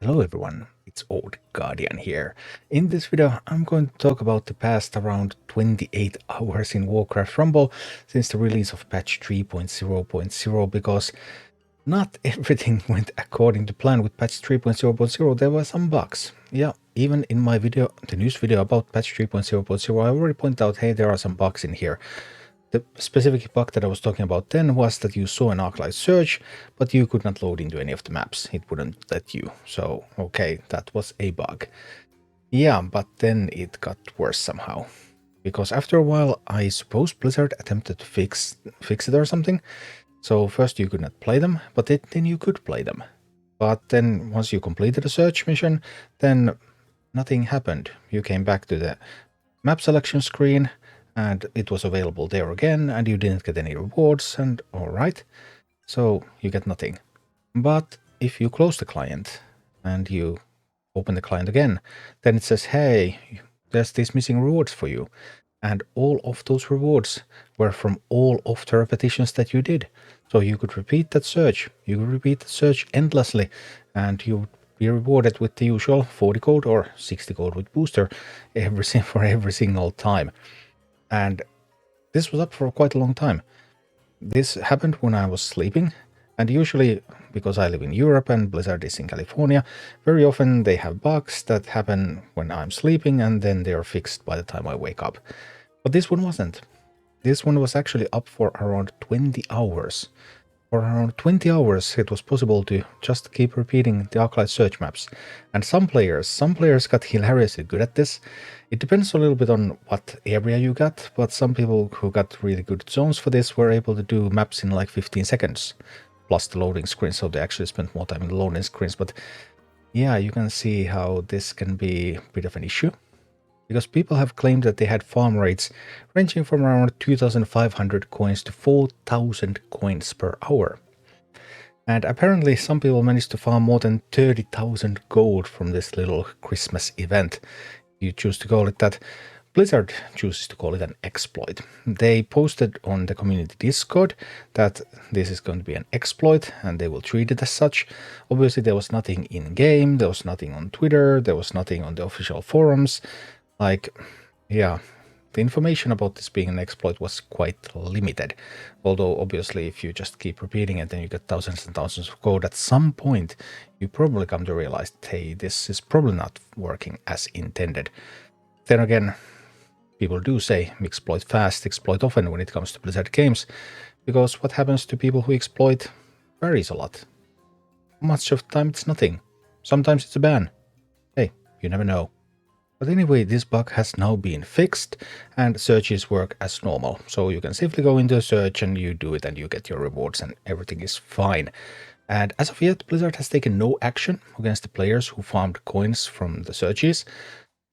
Hello everyone, it's Old Guardian here. In this video I'm going to talk about the past around 28 hours in Warcraft Rumble since the release of patch 3.0.0 because not everything went according to plan with patch 3.0.0. There were some bugs. Yeah, even in my video, the news video about patch 3.0.0, I already pointed out, hey, there are some bugs in here. The specific bug that I was talking about then was that you saw an Arclight Surge, but you could not load into any of the maps. It wouldn't let you. So, okay, that was a bug. Yeah, but then it got worse somehow. Because after a while, I suppose Blizzard attempted to fix it or something. So first you could not play them, but then you could play them. But then once you completed a search mission, then nothing happened. You came back to the map selection screen, and it was available there again, and you didn't get any rewards, and alright, so you get nothing. But if you close the client and you open the client again, then it says, hey, there's these missing rewards for you. And all of those rewards were from all of the repetitions that you did. So you could repeat that search. You could repeat the search endlessly, and you would be rewarded with the usual 40 gold or 60 gold with booster for every single time. And this was up for quite a long time. This happened when I was sleeping, and usually, because I live in Europe and Blizzard is in California, very often they have bugs that happen when I'm sleeping and then they are fixed by the time I wake up. But this one wasn't. This one was actually up for around 20 hours. For around 20 hours it was possible to just keep repeating the Arclight Surge maps. And some players got hilariously good at this. It depends a little bit on what area you got, but some people who got really good zones for this were able to do maps in like 15 seconds. Plus the loading screen, so they actually spent more time in the loading screens. But yeah, you can see how this can be a bit of an issue. Because people have claimed that they had farm rates ranging from around 2,500 coins to 4,000 coins per hour. And apparently some people managed to farm more than 30,000 gold from this little Christmas event. You choose to call it that. Blizzard chooses to call it an exploit. They posted on the community Discord that this is going to be an exploit and they will treat it as such. Obviously there was nothing in game, there was nothing on Twitter, there was nothing on the official forums. Like, yeah, the information about this being an exploit was quite limited. Although, obviously, if you just keep repeating it, then you get thousands and thousands of code. At some point, you probably come to realize, hey, this is probably not working as intended. Then again, people do say exploit fast, exploit often when it comes to Blizzard games, because what happens to people who exploit varies a lot. Much of the time, it's nothing. Sometimes it's a ban. Hey, you never know. But anyway, this bug has now been fixed and searches work as normal. So you can safely go into a search and you do it and you get your rewards and everything is fine. And as of yet, Blizzard has taken no action against the players who farmed coins from the searches.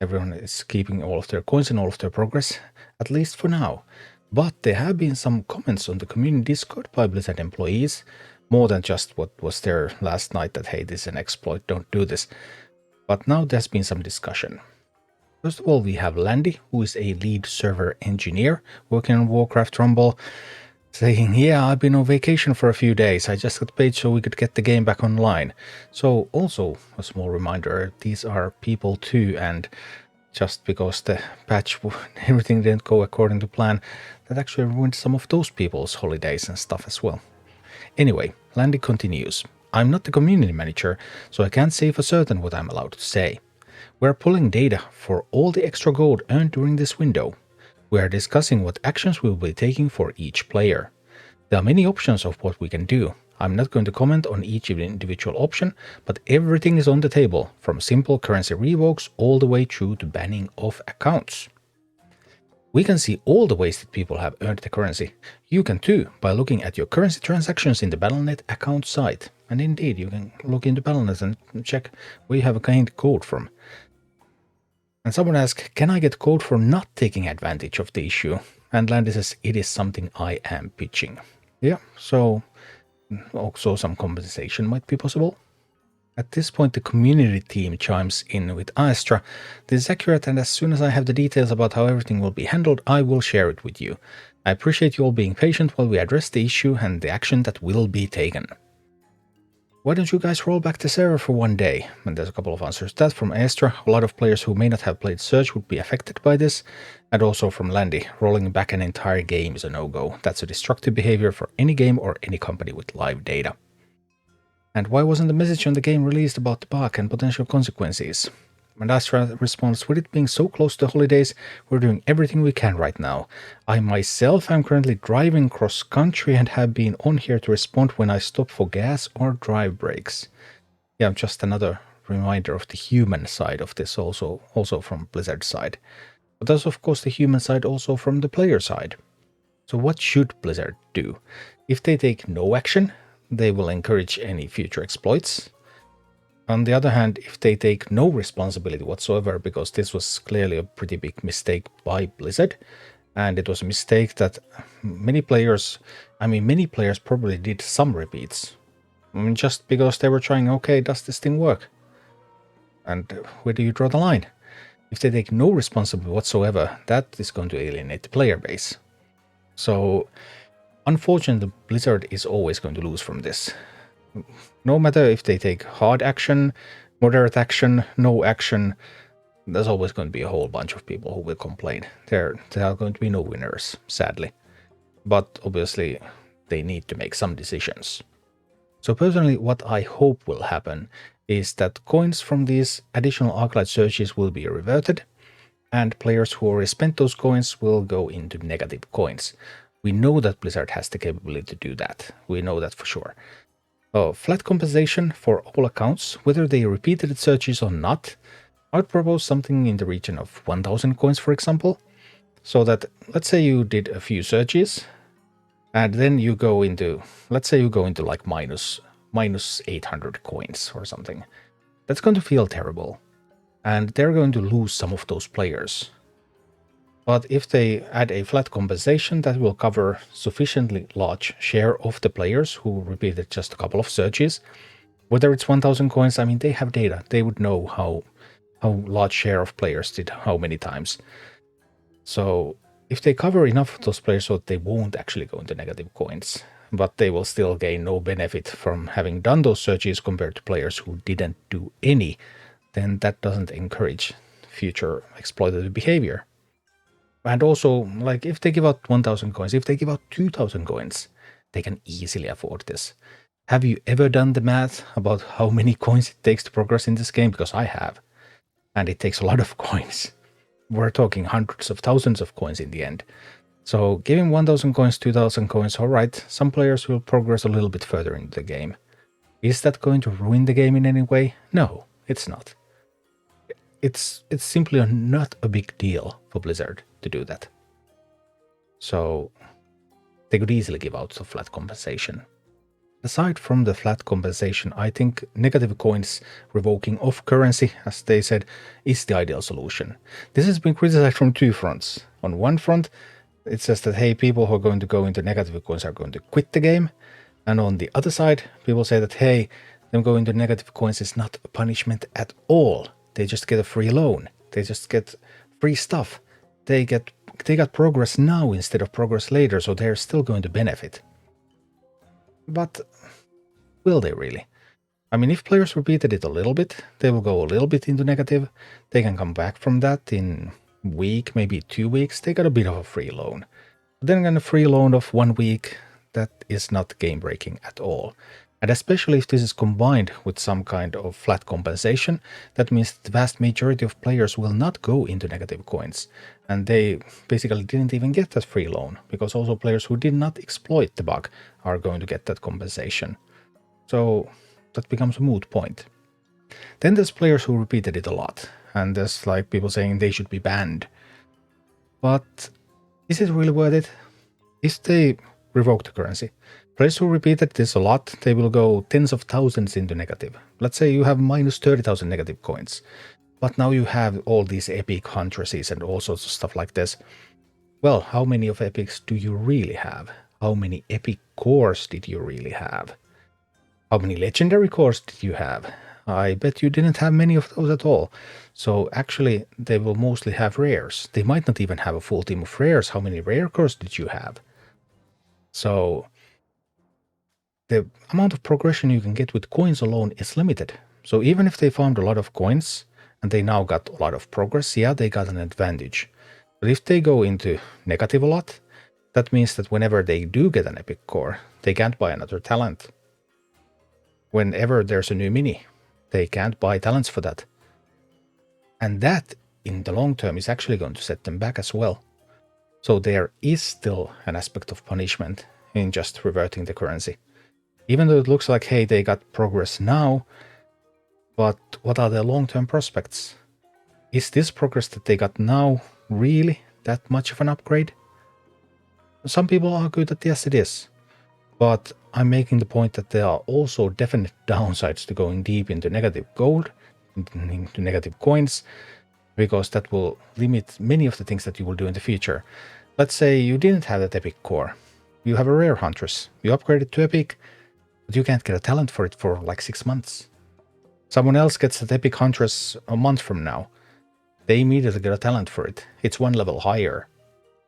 Everyone is keeping all of their coins and all of their progress, at least for now. But there have been some comments on the community Discord by Blizzard employees, more than just what was there last night that, hey, this is an exploit, don't do this. But now there's been some discussion. First of all, we have Landy, who is a lead server engineer working on Warcraft Rumble, saying, yeah, I've been on vacation for a few days. I just got paid so we could get the game back online. So also a small reminder, these are people too, and just because the patch, everything didn't go according to plan, that actually ruined some of those people's holidays and stuff as well. Anyway, Landy continues, I'm not the community manager, so I can't say for certain what I'm allowed to say. We're pulling data for all the extra gold earned during this window. We are discussing what actions we will be taking for each player. There are many options of what we can do. I'm not going to comment on each individual option, but everything is on the table, from simple currency revokes all the way through to banning of accounts. We can see all the ways that people have earned the currency. You can too, by looking at your currency transactions in the Battle.net account site. And indeed, you can look into Battle.net and check where you have gained gold from. And someone asked, can I get code for not taking advantage of the issue? And Landy says, it is something I am pitching. Yeah, so also some compensation might be possible. At this point, the community team chimes in with Astra. This is accurate, and as soon as I have the details about how everything will be handled, I will share it with you. I appreciate you all being patient while we address the issue and the action that will be taken. why don't you guys roll back the server for one day? And there's a couple of answers. That from Estra, a lot of players who may not have played Surge would be affected by this. And also from Landy, rolling back an entire game is a no-go. That's a destructive behavior for any game or any company with live data. And why wasn't the message on the game released about the bug and potential consequences? And Astra responds, with it being so close to the holidays, we're doing everything we can right now. I myself am currently driving cross country and have been on here to respond when I stop for gas or drive breaks. Yeah, just another reminder of the human side of this also from Blizzard's side. But there's of course the human side also from the player side. So what should Blizzard do? If they take no action, they will encourage any future exploits. On the other hand, if they take no responsibility whatsoever, because this was clearly a pretty big mistake by Blizzard, and it was a mistake that many players probably did some repeats. Just because they were trying, okay, does this thing work? And where do you draw the line? If they take no responsibility whatsoever, that is going to alienate the player base. So, unfortunately, Blizzard is always going to lose from this. No matter if they take hard action, moderate action, no action, there's always going to be a whole bunch of people who will complain. There are going to be no winners, sadly. But obviously, they need to make some decisions. So personally, what I hope will happen is that coins from these additional Arclight Surges will be reverted, and players who already spent those coins will go into negative coins. We know that Blizzard has the capability to do that. We know that for sure. Flat compensation for all accounts, whether they repeated searches or not. I would propose something in the region of 1000 coins, for example. So that, let's say you did a few searches, and then you go into, let's say you go into like minus 800 coins or something. That's going to feel terrible. And they're going to lose some of those players. But if they add a flat compensation that will cover sufficiently large share of the players who repeated just a couple of searches, whether it's 1000 coins, I mean, they have data. They would know how large share of players did how many times. So if they cover enough of those players so that they won't actually go into negative coins, but they will still gain no benefit from having done those searches compared to players who didn't do any, then that doesn't encourage future exploitative behavior. And also, like, if they give out 1000 coins, if they give out 2000 coins, they can easily afford this. Have you ever done the math about how many coins it takes to progress in this game? Because I have. And it takes a lot of coins. We're talking hundreds of thousands of coins in the end. So giving 1000 coins, 2000 coins, alright, some players will progress a little bit further into the game. Is that going to ruin the game in any way? No, it's not. It's simply not a big deal for Blizzard to do that. So they could easily give out a flat compensation. Aside from the flat compensation, I think negative coins revoking off currency, as they said, is the ideal solution. This has been criticized from two fronts. On one front, it says that, hey, people who are going to go into negative coins are going to quit the game. And on the other side, people say that, hey, them going to negative coins is not a punishment at all. They just get a free loan. They just get free stuff. They got progress now instead of progress later, so they're still going to benefit. But will they really? I mean, if players repeated it a little bit, they will go a little bit into negative. They can come back from that in a week, maybe 2 weeks. They got a bit of a free loan. But then again, a free loan of 1 week, that is not game breaking at all. And especially if this is combined with some kind of flat compensation, that means the vast majority of players will not go into negative coins. And they basically didn't even get that free loan, because also players who did not exploit the bug are going to get that compensation. So that becomes a moot point. Then there's players who repeated it a lot, and there's like people saying they should be banned. But is it really worth it? If they revoke the currency, players who repeated this a lot, they will go tens of thousands into negative. Let's say you have minus 30,000 negative coins. But now you have all these epic huntresses and all sorts of stuff like this. Well, how many of epics do you really have? How many epic cores did you really have? How many legendary cores did you have? I bet you didn't have many of those at all. So actually, they will mostly have rares. They might not even have a full team of rares. How many rare cores did you have? So the amount of progression you can get with coins alone is limited. So even if they found a lot of coins and they now got a lot of progress, yeah, they got an advantage. But if they go into negative a lot, that means that whenever they do get an epic core, they can't buy another talent. Whenever there's a new mini, they can't buy talents for that. And that, in the long term, is actually going to set them back as well. So there is still an aspect of punishment in just reverting the currency. Even though it looks like, hey, they got progress now, but what are their long-term prospects? Is this progress that they got now really that much of an upgrade? Some people argue that yes, it is. But I'm making the point that there are also definite downsides to going deep into negative gold, into negative coins, because that will limit many of the things that you will do in the future. Let's say you didn't have that epic core. You have a rare huntress. You upgrade it to epic, but you can't get a talent for it for like 6 months. Someone else gets that epic huntress a month from now. They immediately get a talent for it. It's 1 level higher.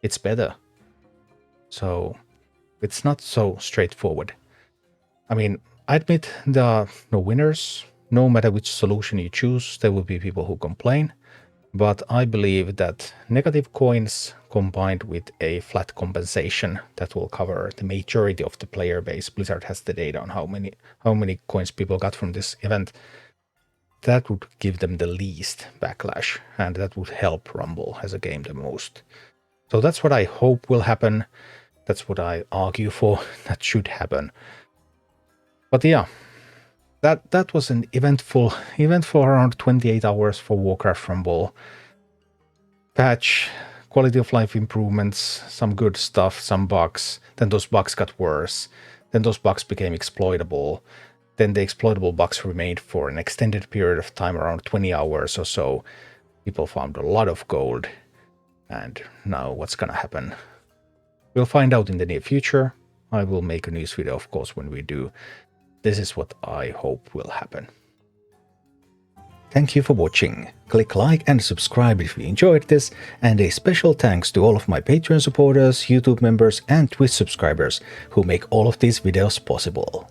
It's better. So it's not so straightforward. I mean, I admit there are no winners. No matter which solution you choose, there will be people who complain. But I believe that negative coins combined with a flat compensation that will cover the majority of the player base. Blizzard has the data on how many coins people got from this event. That would give them the least backlash, and that would help Rumble as a game the most. So that's what I hope will happen. That's what I argue for that should happen. But yeah, that was an eventful around 28 hours for Warcraft Rumble. Patch, quality of life improvements, some good stuff, some bugs. Then those bugs got worse. Then those bugs became exploitable. Then the exploitable bugs remained for an extended period of time, around 20 hours or so. People found a lot of gold. And now what's gonna happen? We'll find out in the near future. I will make a news video, of course, when we do. This is what I hope will happen. Thank you for watching. Click like and subscribe if you enjoyed this, and a special thanks to all of my Patreon supporters, YouTube members and Twitch subscribers who make all of these videos possible.